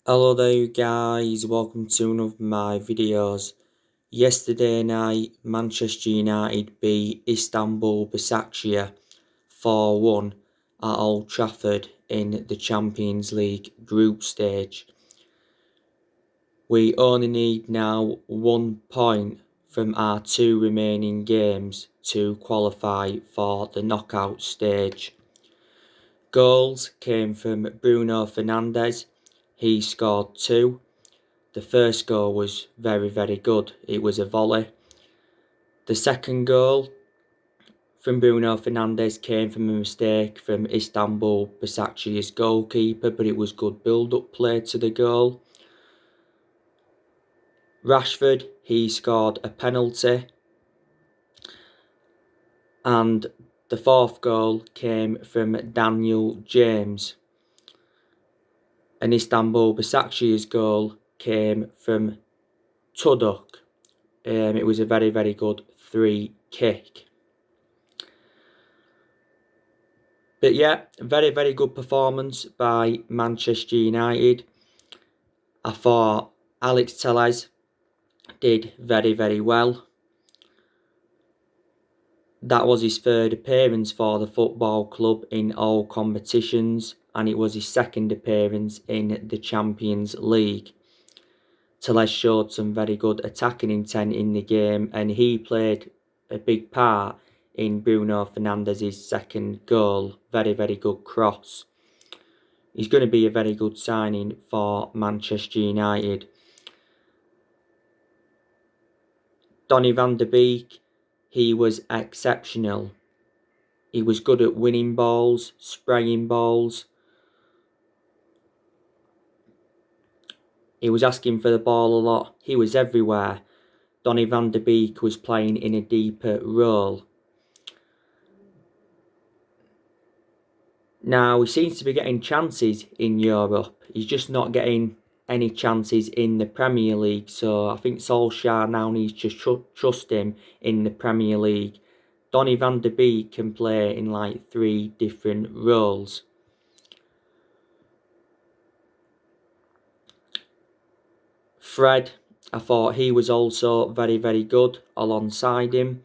Hello there you guys, welcome to one of my videos. Yesterday night, Manchester United beat Istanbul Basaksheir 4-1 at Old Trafford in the Champions League group stage. We only need now 1 point from our 2 remaining games to qualify for the knockout stage. Goals came from Bruno Fernandes, he scored 2. The first goal was very good. It was a volley. The second goal from Bruno Fernandes came from a mistake from Istanbul Basaksehir's goalkeeper, but it was good build-up play to the goal. Rashford, he scored a penalty. And the fourth goal came from Daniel James. And Istanbul Basaksehir's goal came from Tuduk. It was a very good free kick. But yeah, very good performance by Manchester United. I thought Alex Telles did very well. That was his third appearance for the football club in all competitions, and it was his second appearance in the Champions League. Telles showed some very good attacking intent in the game, and he played a big part in Bruno Fernandes' second goal. Very good cross. He's going to be a very good signing for Manchester United. Donny van de Beek, he was exceptional. He was good at winning balls, spraying balls. He was asking for the ball a lot. He was everywhere. Donny van de Beek was playing in a deeper role. Now, he seems to be getting chances in Europe. He's just not getting any chances in the Premier League. So I think Solskjaer now needs to trust him in the Premier League. Donny van de Beek can play in like 3 different roles. Fred, I thought he was also very good alongside him.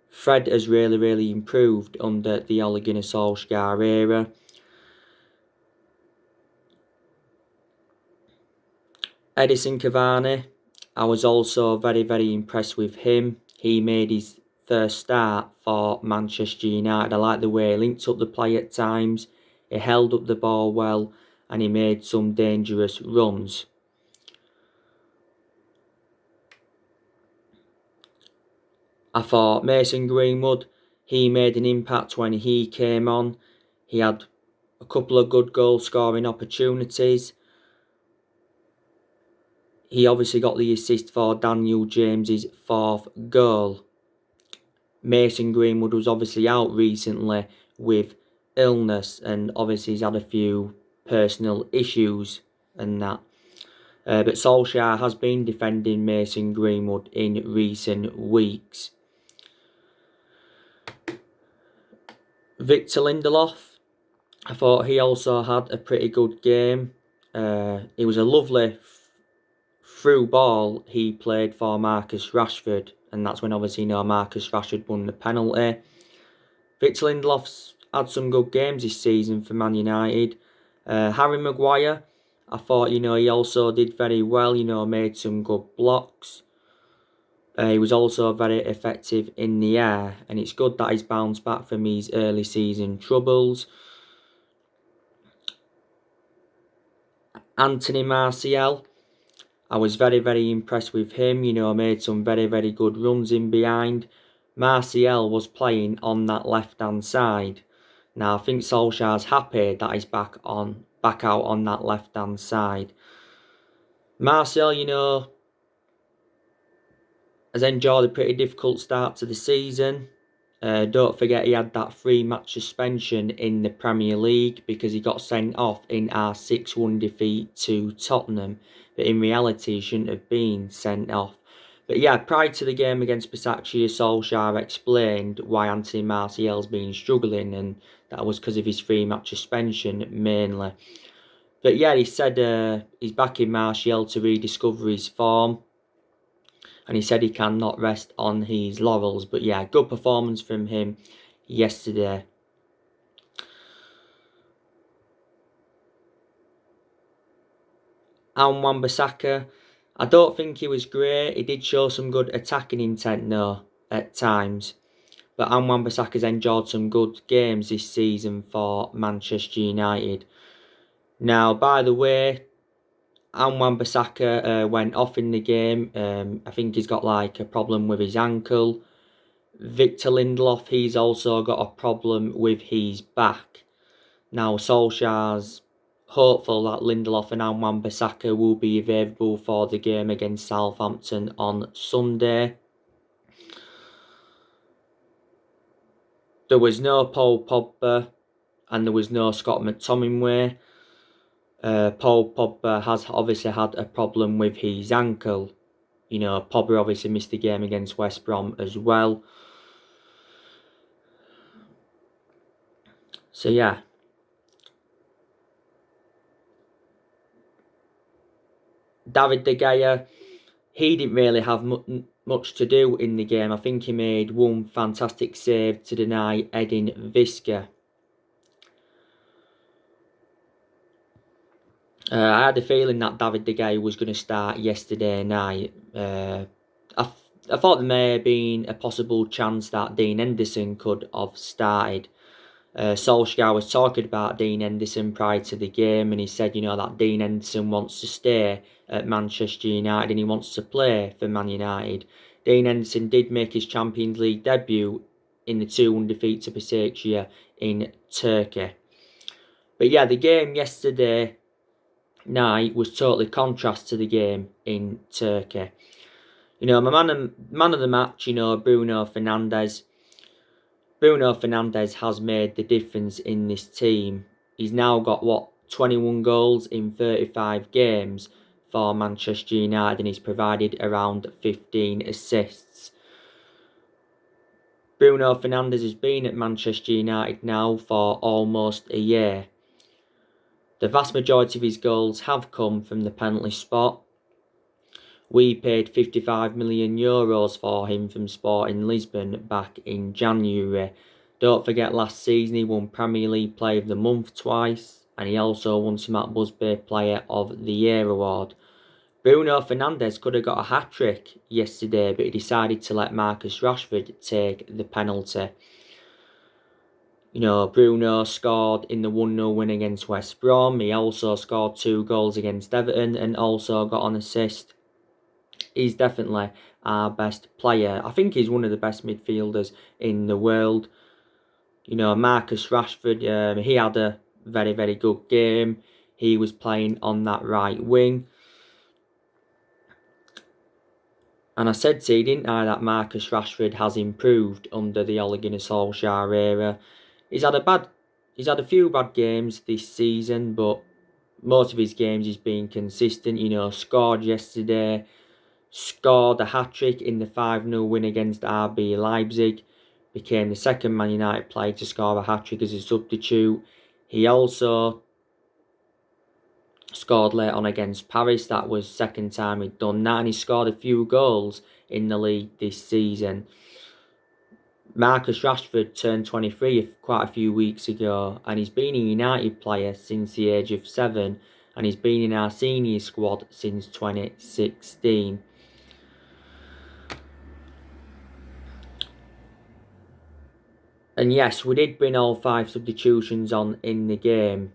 Fred has really improved under the Ole Gunnar Solskjaer era. Edison Cavani, I was also very impressed with him. He made his first start for Manchester United. I like the way he linked up the play at times. He held up the ball well and he made some dangerous runs. I thought Mason Greenwood, he made an impact when he came on. He had a couple of good goal scoring opportunities. He obviously got the assist for Daniel James's 4th goal. Mason Greenwood was obviously out recently with illness, and obviously he's had a few personal issues and that. But Solskjaer has been defending Mason Greenwood in recent weeks. Victor Lindelof, I thought he also had a pretty good game. It was a lovely through ball he played for Marcus Rashford, and that's when obviously Marcus Rashford won the penalty. Victor Lindelof's had some good games this season for Man United. Harry Maguire, I thought he also did very well. Made some good blocks. He was also very effective in the air, and it's good that he's bounced back from his early season troubles. Anthony Martial, I was very impressed with him. Made some very good runs in behind. Martial was playing on that left-hand side. Now, I think Solskjaer's happy that he's back out on that left-hand side. Martial, has enjoyed a pretty difficult start to the season. Don't forget he had that 3-match suspension in the Premier League because he got sent off in our 6-1 defeat to Tottenham. But in reality, he shouldn't have been sent off. But yeah, prior to the game against Basaksehir, Solskjaer explained why Anthony Martial's been struggling, and that was because of his 3-match suspension mainly. But yeah, he said he's backing Martial to rediscover his form. And he said he cannot rest on his laurels. But yeah, good performance from him yesterday. And Wan-Bissaka, I don't think he was great. He did show some good attacking intent though at times. But Wan-Bissaka's enjoyed some good games this season for Manchester United. Now, by the way, Wan-Bissaka went off in the game. I think he's got like a problem with his ankle. Victor Lindelof, he's also got a problem with his back. Now, Solskjaer's hopeful that Lindelof and Wan-Bissaka will be available for the game against Southampton on Sunday. There was no Paul Pogba and there was no Scott McTominay. Paul Pogba has obviously had a problem with his ankle. You know, Pogba obviously missed the game against West Brom as well. So yeah. David De Gea, he didn't really have much to do in the game. I think he made one fantastic save to deny Edin Visca. I had a feeling that David De Gea was going to start yesterday night. I thought there may have been a possible chance that Dean Henderson could have started. Solskjaer was talking about Dean Henderson prior to the game, and he said, you know, that Dean Henderson wants to stay at Manchester United and he wants to play for Man United. Dean Henderson did make his Champions League debut in the 2-1 defeat to Basaksheir in Turkey. But yeah, the game yesterday night was totally contrast to the game in Turkey. You know, my man of the match, you know, Bruno Fernandes. Bruno Fernandes has made the difference in this team. He's now got, 21 goals in 35 games for Manchester United and he's provided around 15 assists. Bruno Fernandes has been at Manchester United now for almost a year. The vast majority of his goals have come from the penalty spot. We paid €55 million for him from Sporting Lisbon back in January. Don't forget last season he won Premier League Player of the Month twice and he also won some Matt Busby Player of the Year award. Bruno Fernandes could have got a hat-trick yesterday but he decided to let Marcus Rashford take the penalty. You know, Bruno scored in the 1-0 win against West Brom. He also scored 2 goals against Everton and also got an assist. He's definitely our best player. I think he's one of the best midfielders in the world. You know, Marcus Rashford, he had a very, very good game. He was playing on that right wing. And I said to you, didn't I, that Marcus Rashford has improved under the Ole Gunnar Solskjaer era. He's had a few bad games this season, but most of his games he's been consistent. You know, scored yesterday, scored a hat-trick in the 5-0 win against RB Leipzig, became the second Man United player to score a hat-trick as a substitute. He also scored late on against Paris. That was second time he'd done that, and he scored a few goals in the league this season. Marcus Rashford turned 23 quite a few weeks ago and he's been a United player since the age of 7 and he's been in our senior squad since 2016. And yes, we did bring all 5 substitutions on in the game.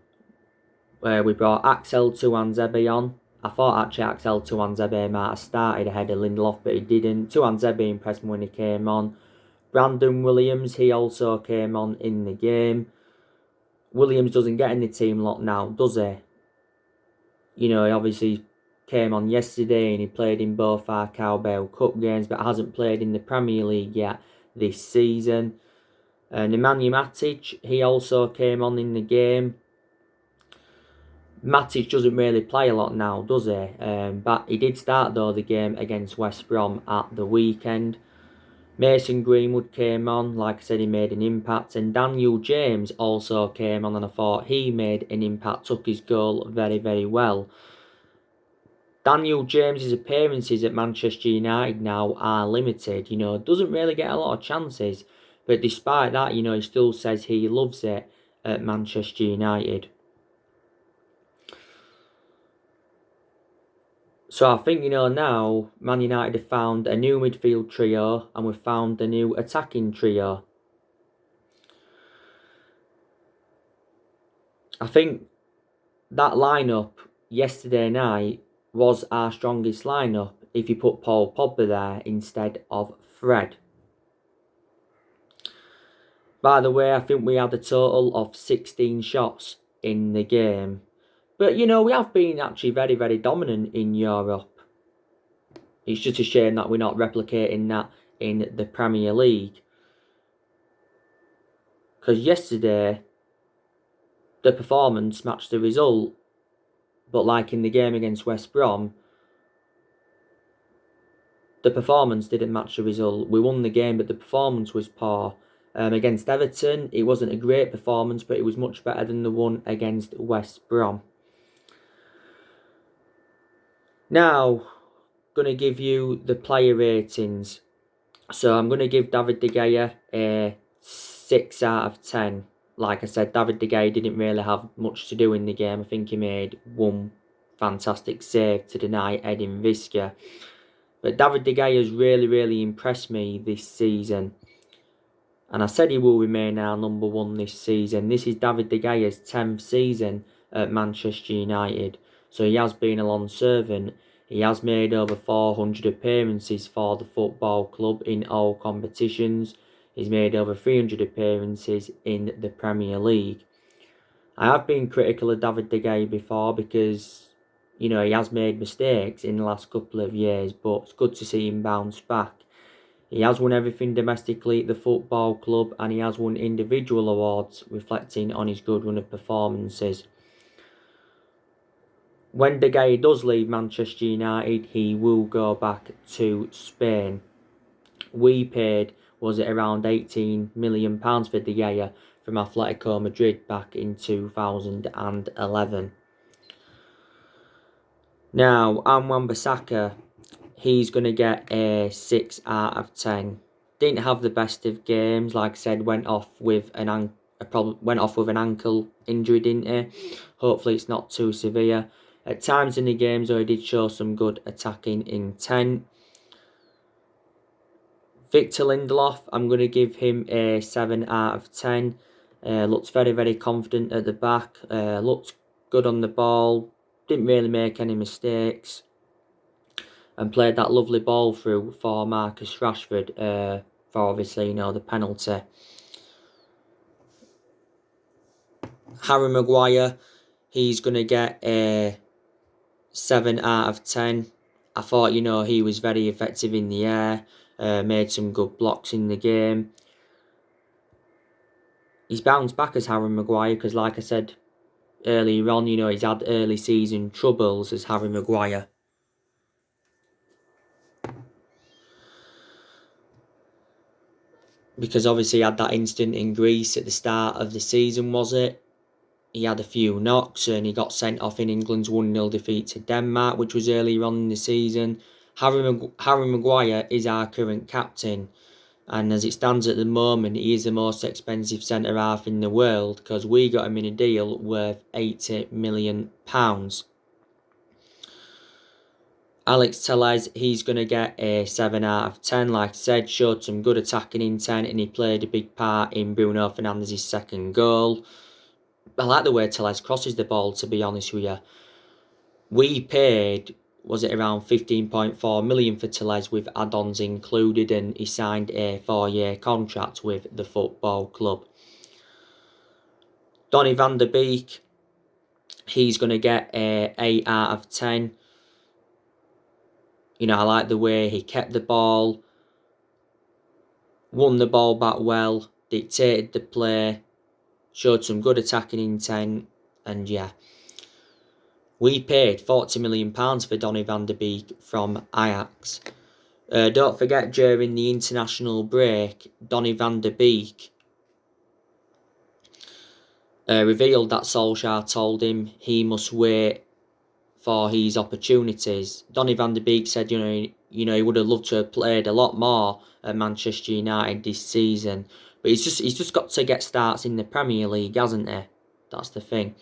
We brought Axel Tuanzebe on. I thought actually Axel Tuanzebe might have started ahead of Lindelof, but he didn't. Tuanzebe impressed me when he came on. Brandon Williams, he also came on in the game. Williams doesn't get in the team lot now, does he? You know, he obviously came on yesterday and he played in both our Cowbell Cup games, but hasn't played in the Premier League yet this season. Nemanja Matic, he also came on in the game. Matic doesn't really play a lot now, does he? But he did start, though, the game against West Brom at the weekend. Mason Greenwood came on, like I said, he made an impact, and Daniel James also came on, and I thought he made an impact, took his goal very, very well. Daniel James's appearances at Manchester United now are limited, doesn't really get a lot of chances, but despite that, he still says he loves it at Manchester United. So I think, now Man United have found a new midfield trio and we've found a new attacking trio. I think that lineup yesterday night was our strongest lineup if you put Paul Pogba there instead of Fred. By the way, I think we had a total of 16 shots in the game. But, we have been actually very, very dominant in Europe. It's just a shame that we're not replicating that in the Premier League. Because yesterday, the performance matched the result. But like in the game against West Brom, the performance didn't match the result. We won the game, but the performance was poor. Against Everton, it wasn't a great performance, but it was much better than the one against West Brom. Now, going to give you the player ratings. So I'm going to give David De Gea a 6 out of 10. Like I said, David De Gea didn't really have much to do in the game. I think he made one fantastic save to deny Edin Visca. But David De Gea has really, really impressed me this season. And I said he will remain our number one this season. This is David De Gea's 10th season at Manchester United. So he has been a long servant. He has made over 400 appearances for the football club in all competitions. He's made over 300 appearances in the Premier League. I have been critical of David De Gea before because, he has made mistakes in the last couple of years, but it's good to see him bounce back. He has won everything domestically at the football club and he has won individual awards reflecting on his good run of performances. When De Gea does leave Manchester United, he will go back to Spain. We paid, was it around £18 million for De Gea from Atletico Madrid back in 2011. Now, Wan-Bissaka, he's going to get a 6 out of 10. Didn't have the best of games, like I said, went off with an ankle injury, didn't he? Hopefully it's not too severe. At times in the games, though, he did show some good attacking intent. Victor Lindelof, I'm going to give him a 7 out of 10. Looked very, very confident at the back. Looked good on the ball. Didn't really make any mistakes. And played that lovely ball through for Marcus Rashford for obviously, the penalty. Harry Maguire, he's going to get a 7 out of 10. I thought, he was very effective in the air. Made some good blocks in the game. He's bounced back as Harry Maguire because, like I said earlier on, he's had early season troubles as Harry Maguire. Because obviously he had that incident in Greece at the start of the season, was it? He had a few knocks and he got sent off in England's 1-0 defeat to Denmark, which was earlier on in the season. Harry Maguire is our current captain. And as it stands at the moment, he is the most expensive centre-half in the world because we got him in a deal worth £80 million. Alex Telles, he's going to get a 7 out of 10. Like I said, showed some good attacking intent and he played a big part in Bruno Fernandes' second goal. I like the way Telles crosses the ball, to be honest with you. We paid, was it around 15.4 million for Telles with add-ons included, and he signed a 4-year contract with the football club. Donny van der Beek, he's going to get a 8 out of 10. I like the way he kept the ball, won the ball back well, dictated the play, showed some good attacking intent, and yeah. We paid £40 million for Donny van der Beek from Ajax. Don't forget, during the international break, Donny van der Beek revealed that Solskjaer told him he must wait for his opportunities. Donny van der Beek said, he would have loved to have played a lot more at Manchester United this season, but he's just got to get starts in the Premier League, hasn't he? That's the thing.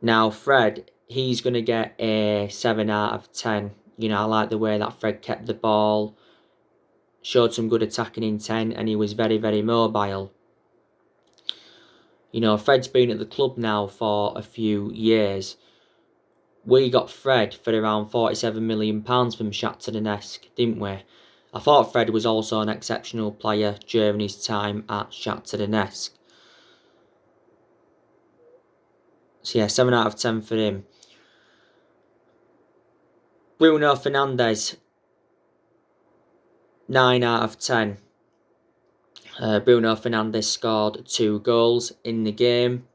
Now, Fred, he's going to get a 7 out of 10. I like the way that Fred kept the ball, showed some good attacking intent, and he was very, very mobile. Fred's been at the club now for a few years. We got Fred for around £47 million from Shakhtar Donetsk, didn't we? I thought Fred was also an exceptional player during his time at Shakhtar Donetsk. So yeah, 7 out of 10 for him. Bruno Fernandes, 9 out of 10. Bruno Fernandes scored 2 goals in the game.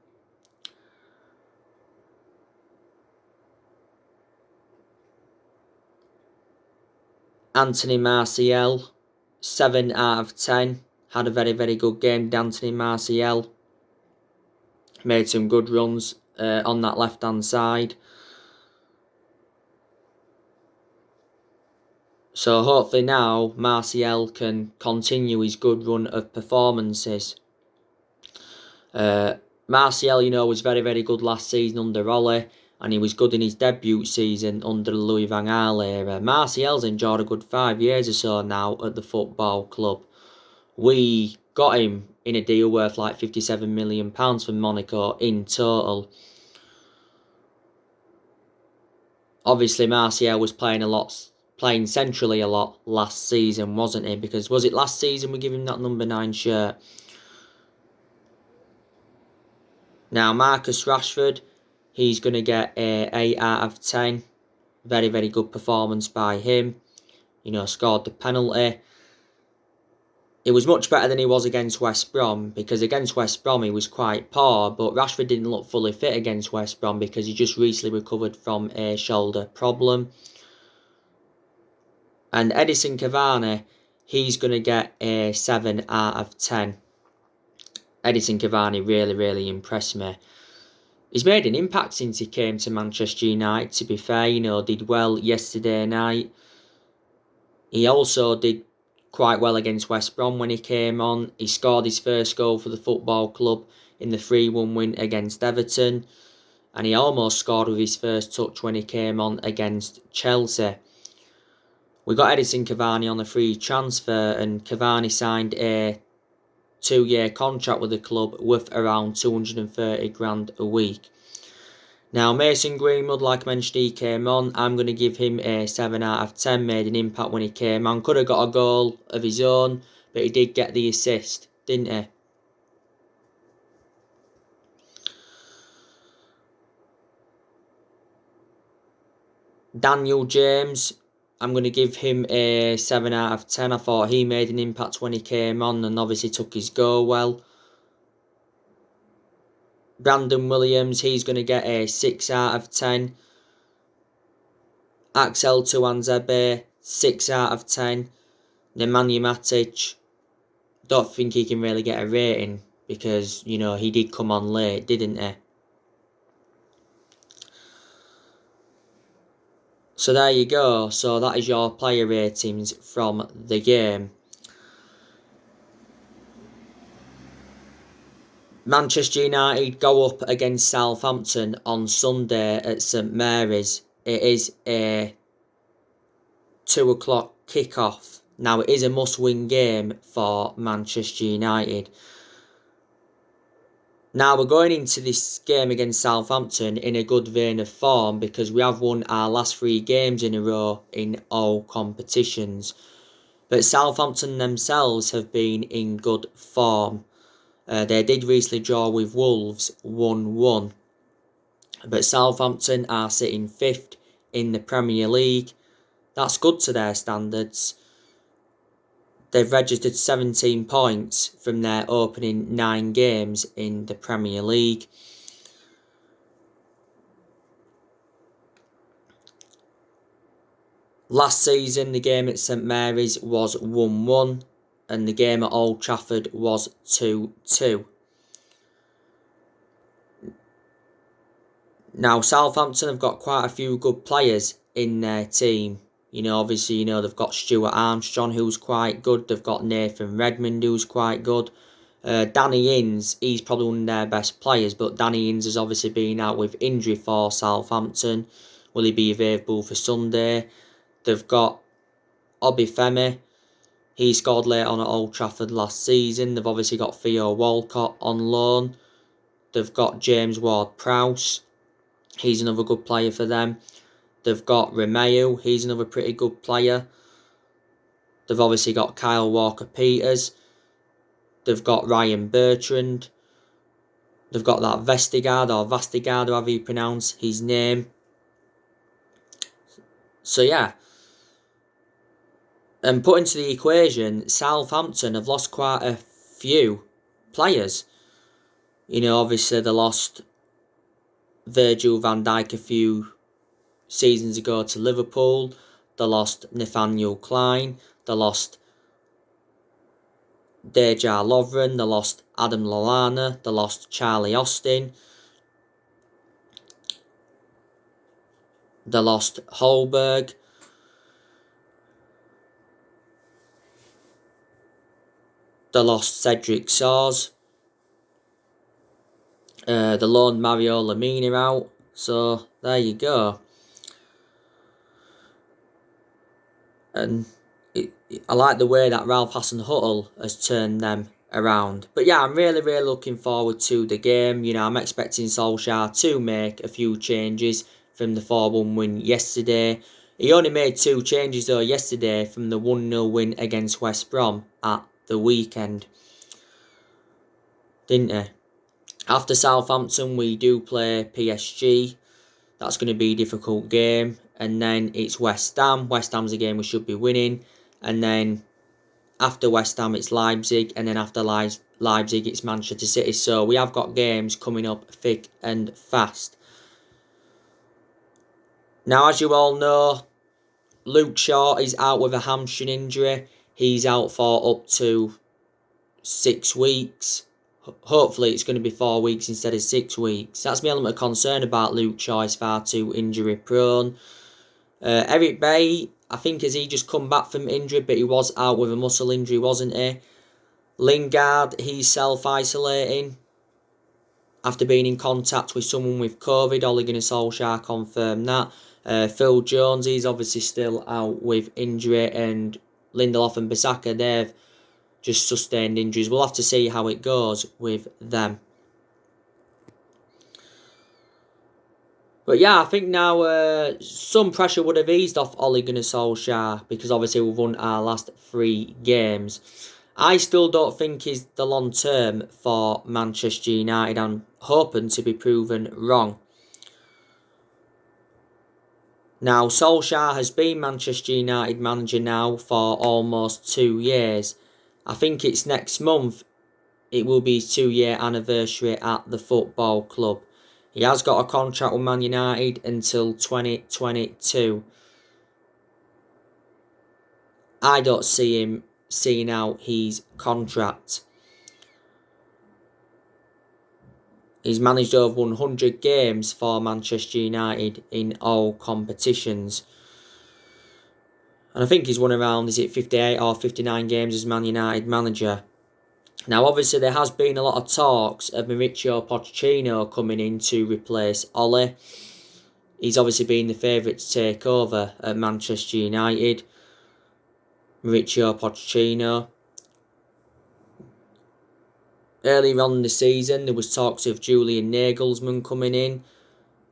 Anthony Martial, 7 out of 10. Had a very, very good game, Anthony Martial. Made some good runs on that left-hand side. So hopefully now Martial can continue his good run of performances. Martial, was very, very good last season under Ole, and he was good in his debut season under the Louis van Gaal era. Martial's enjoyed a good 5 years or so now at the football club. We got him in a deal worth like £57 million from Monaco in total. Obviously, Martial was playing centrally a lot last season, wasn't he? Because was it last season we gave him that number 9 shirt? Now, Marcus Rashford, he's going to get a 8 out of 10. Very, very good performance by him. Scored the penalty. It was much better than he was against West Brom, because against West Brom he was quite poor, but Rashford didn't look fully fit against West Brom because he just recently recovered from a shoulder problem. And Edison Cavani, he's going to get a 7 out of 10. Edison Cavani really, really impressed me. He's made an impact since he came to Manchester United, to be fair. Did well yesterday night. He also did quite well against West Brom when he came on. He scored his first goal for the football club in the 3-1 win against Everton. And he almost scored with his first touch when he came on against Chelsea. We got Edison Cavani on a free transfer, and Cavani signed a 2-year contract with the club worth around 230 grand a week. Now, Mason Greenwood, like I mentioned, he came on. I'm going to give him a 7 out of 10. Made an impact when he came on. Could have got a goal of his own, but he did get the assist, didn't he? Daniel James, I'm going to give him a 7 out of 10. I thought he made an impact when he came on and obviously took his goal well. Brandon Williams, he's going to get a 6 out of 10. Axel Tuanzebe, 6 out of 10. Nemanja Matic, don't think he can really get a rating because, he did come on late, didn't he? So there you go. So that is your player ratings from the game. Manchester United go up against Southampton on Sunday at St Mary's. It is a 2 o'clock kick-off. Now, it is a must-win game for Manchester United. Now, we're going into this game against Southampton in a good vein of form because we have won our last 3 games in a row in all competitions. But Southampton themselves have been in good form. They did recently draw with Wolves 1-1. But Southampton are sitting 5th in the Premier League. That's good to their standards. They've registered 17 points from their opening 9 games in the Premier League. Last season, the game at St Mary's was 1-1, and the game at Old Trafford was 2-2. Now, Southampton have got quite a few good players in their team. Obviously, they've got Stuart Armstrong, who's quite good. They've got Nathan Redmond, who's quite good. Danny Ings, he's probably one of their best players, but Danny Ings has obviously been out with injury for Southampton. Will he be available for Sunday? They've got Obafemi. He scored late on at Old Trafford last season. They've obviously got Theo Walcott on loan. They've got James Ward-Prowse. He's another good player for them. They've got Romeo. He's another pretty good player. They've obviously got Kyle Walker-Peters. They've got Ryan Bertrand. They've got that Vastigard, however you pronounce his name. So yeah. And put into the equation, Southampton have lost quite a few players. Obviously they lost Virgil van Dijk a few seasons ago to Liverpool. They lost Nathaniel Klein. They lost Dejan Lovren. They lost Adam Lallana. They lost Charlie Austin. They lost Holberg. They lost Cedric Soares. They loaned Mario Lemina out. So, there you go. And I like the way that Ralph Hasenhüttl has turned them around. But yeah, I'm really, really looking forward to the game. I'm expecting Solskjaer to make a few changes from the 4-1 win yesterday. He only made 2 changes though yesterday from the 1-0 win against West Brom at the weekend. Didn't he? After Southampton, we do play PSG. That's going to be a difficult game. And then it's West Ham. West Ham's a game we should be winning. And then after West Ham, it's Leipzig. And then after Leipzig, it's Manchester City. So we have got games coming up thick and fast. Now, as you all know, Luke Shaw is out with a hamstring injury. He's out for up to 6 weeks. Hopefully it's going to be 4 weeks instead of 6 weeks. That's my element of concern about Luke Shaw. He's far too injury prone. Eric Bailly, I think has he just come back from injury, but he was out with a muscle injury, wasn't he? Lingard, he's self-isolating after being in contact with someone with COVID. Ole Gunnar Solskjaer confirmed that. Phil Jones, he's obviously still out with injury, and Lindelof and Bissaka, they've just sustained injuries. We'll have to see how it goes with them. But yeah, I think now some pressure would have eased off Ole Gunnar Solskjaer, because obviously we've won our last 3 games. I still don't think he's the long term for Manchester United. I'm hoping to be proven wrong. Now, Solskjaer has been Manchester United manager now for almost 2 years. I think it's next month it will be his 2-year anniversary at the football club. He has got a contract with Man United until 2022. I don't see him seeing out his contract. He's managed over 100 games for Manchester United in all competitions. And I think he's won around, 58 or 59 games as Man United manager. Now, obviously, there has been a lot of talks of Mauricio Pochettino coming in to replace Ole. He's obviously been the favourite to take over at Manchester United. Mauricio Pochettino. Earlier on in the season, there was talks of Julian Nagelsmann coming in.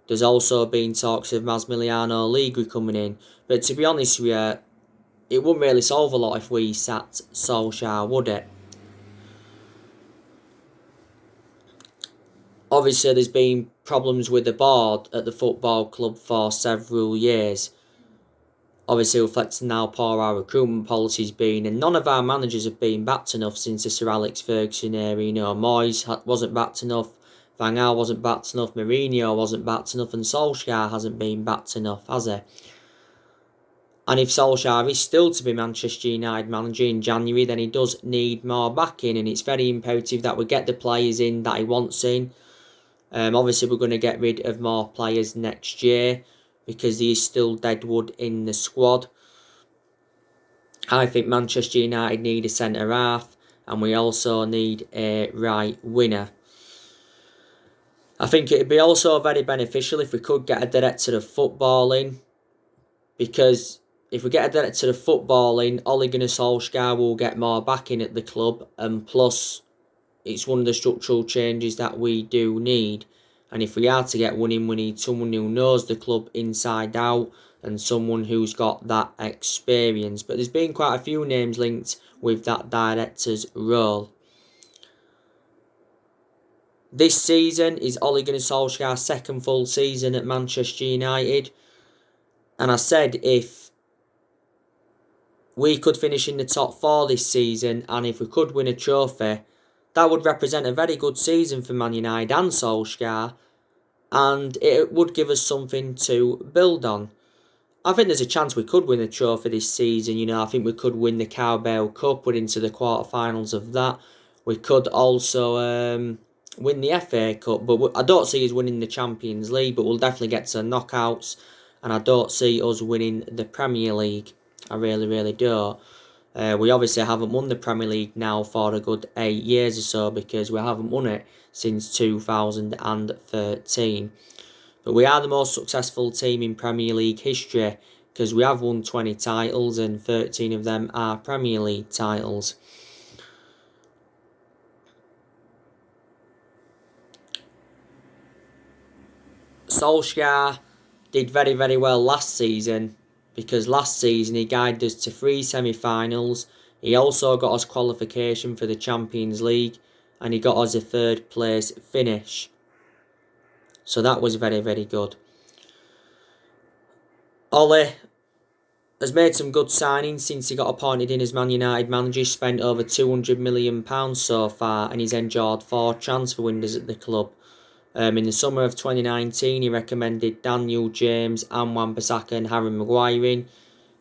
There's also been talks of Massimiliano Allegri coming in. But to be honest with you, it wouldn't really solve a lot if we sat Solskjaer, would it? Obviously, there's been problems with the board at the football club for several years. Obviously, reflecting how poor our recruitment policy's been, and none of our managers have been backed enough since the Sir Alex Ferguson era. Moyes wasn't backed enough, Van Gaal wasn't backed enough, Mourinho wasn't backed enough, and Solskjaer hasn't been backed enough, has he? And if Solskjaer is still to be Manchester United manager in January, then he does need more backing, and it's very imperative that we get the players in that he wants in. Obviously, we're going to get rid of more players next year because there is still deadwood in the squad. I think Manchester United need a centre half, and we also need a right winger. I think it'd be also very beneficial if we could get a director of football in, because if we get a director of football in, Ole Gunnar Solskjaer will get more backing at the club, and plus it's one of the structural changes that we do need. And if we are to get one in, we need someone who knows the club inside out and someone who's got that experience. But there's been quite a few names linked with that director's role. This season is Ole Gunnar Solskjaer's second full season at Manchester United. And I said if we could finish in the top 4 this season and if we could win a trophy, that would represent a very good season for Man United and Solskjaer, and it would give us something to build on. I think there's a chance we could win a trophy this season. I think we could win the Carabao Cup, we're into the quarterfinals of that. We could also win the FA Cup, but I don't see us winning the Champions League, but we'll definitely get to the knockouts, and I don't see us winning the Premier League. I really, really don't. We obviously haven't won the Premier League now for a good 8 years or so because we haven't won it since 2013. But we are the most successful team in Premier League history because we have won 20 titles and 13 of them are Premier League titles. Solskjaer did very, very well last season because last season he guided us to 3 semi-finals. He also got us qualification for the Champions League and he got us a 3rd place finish. So that was very, very good. Ole has made some good signings since he got appointed in as Man United manager. He's spent over £200 million so far and he's enjoyed 4 transfer windows at the club. In the summer of 2019, he recommended Daniel James, Wan-Bissaka and Harry Maguire in.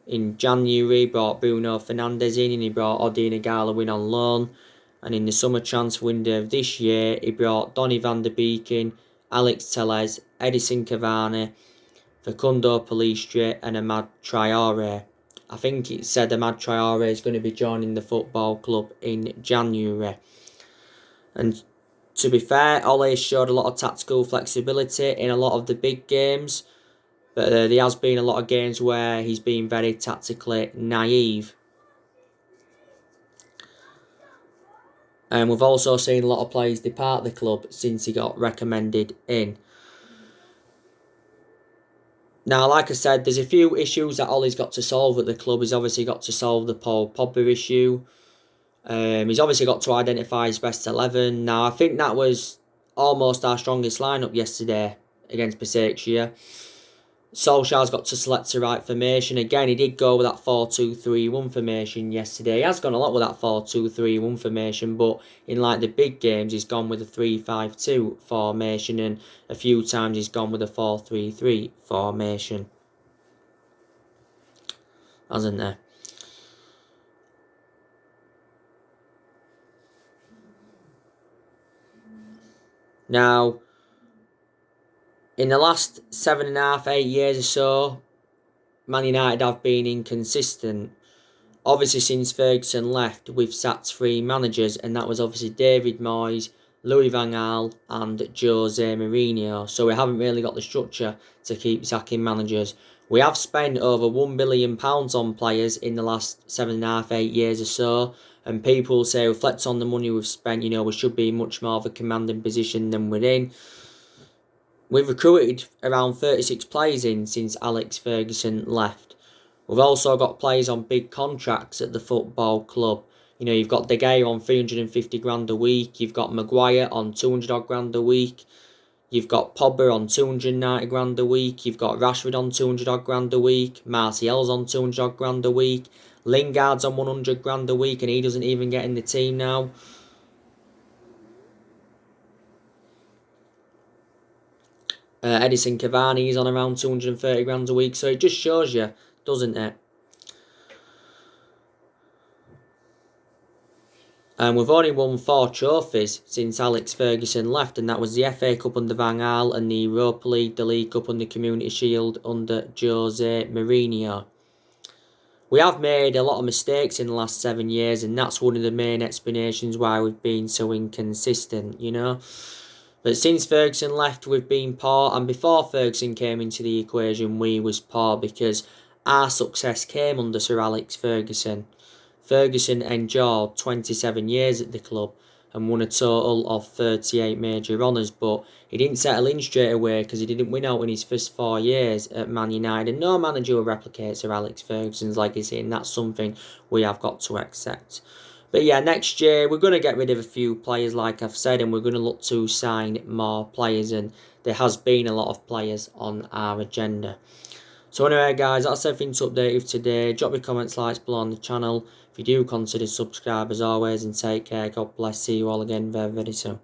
In January, he brought Bruno Fernandes in and he brought Odion Ighalo in on loan. And in the summer transfer window of this year, he brought Donny van der Beek in, Alex Telles, Edison Cavani, Facundo Pellistri and Amad Traore. I think it said Amad Traore is going to be joining the football club in January. And to be fair, Ole showed a lot of tactical flexibility in a lot of the big games, but there has been a lot of games where he's been very tactically naive. And we've also seen a lot of players depart the club since he got recommended in. Now, like I said, there's a few issues that Ole's got to solve at the club. He's obviously got to solve the Paul Pogba issue. He's obviously got to identify his best 11. Now, I think that was almost our strongest lineup yesterday against Basaksheir. Solskjaer's got to select the right formation. Again, he did go with that 4-2-3-1 formation yesterday. He has gone a lot with that 4-2-3-1 formation, but in like the big games, he's gone with a 3-5-2 formation, and a few times he's gone with a 4-3-3 formation. Hasn't there? Now, in the last 7.5, 8 years or so, Man United have been inconsistent. Obviously, since Ferguson left, we've sacked 3 managers, and that was obviously David Moyes, Louis van Gaal, and Jose Mourinho. So we haven't really got the structure to keep sacking managers. We have spent over £1 billion on players in the last 7.5, 8 years or so, and people say, reflect on the money we've spent, we should be in much more of a commanding position than we're in. We've recruited around 36 players in since Alex Ferguson left. We've also got players on big contracts at the football club. You've got De Gea on 350 grand a week. You've got Maguire on 200 odd grand a week. You've got Pogba on 290 grand a week. You've got Rashford on 200 odd grand a week. Martial's on 200 odd grand a week. Lingard's on 100 grand a week and he doesn't even get in the team now. Edison Cavani is on around 230 grand a week. So it just shows you, doesn't it? And we've only won 4 trophies since Alex Ferguson left, and that was the FA Cup under Van Gaal and the Europa League, the League Cup and the Community Shield under Jose Mourinho. We have made a lot of mistakes in the last 7 years, and that's one of the main explanations why we've been so inconsistent, you know. But since Ferguson left, we've been poor, and before Ferguson came into the equation, we was poor because our success came under Sir Alex Ferguson. Ferguson endured 27 years at the club and won a total of 38 major honours, but he didn't settle in straight away because he didn't win out in his first 4 years at Man United, and no manager will replicate Sir Alex Ferguson's legacy, and that's something we have got to accept. But yeah, next year we're going to get rid of a few players, like I've said, and we're going to look to sign more players, and there has been a lot of players on our agenda. So anyway guys, that's everything to update you today. Drop your comments, likes below on the channel. If you do, consider subscribe as always, and take care. God bless. See you all again very, very soon.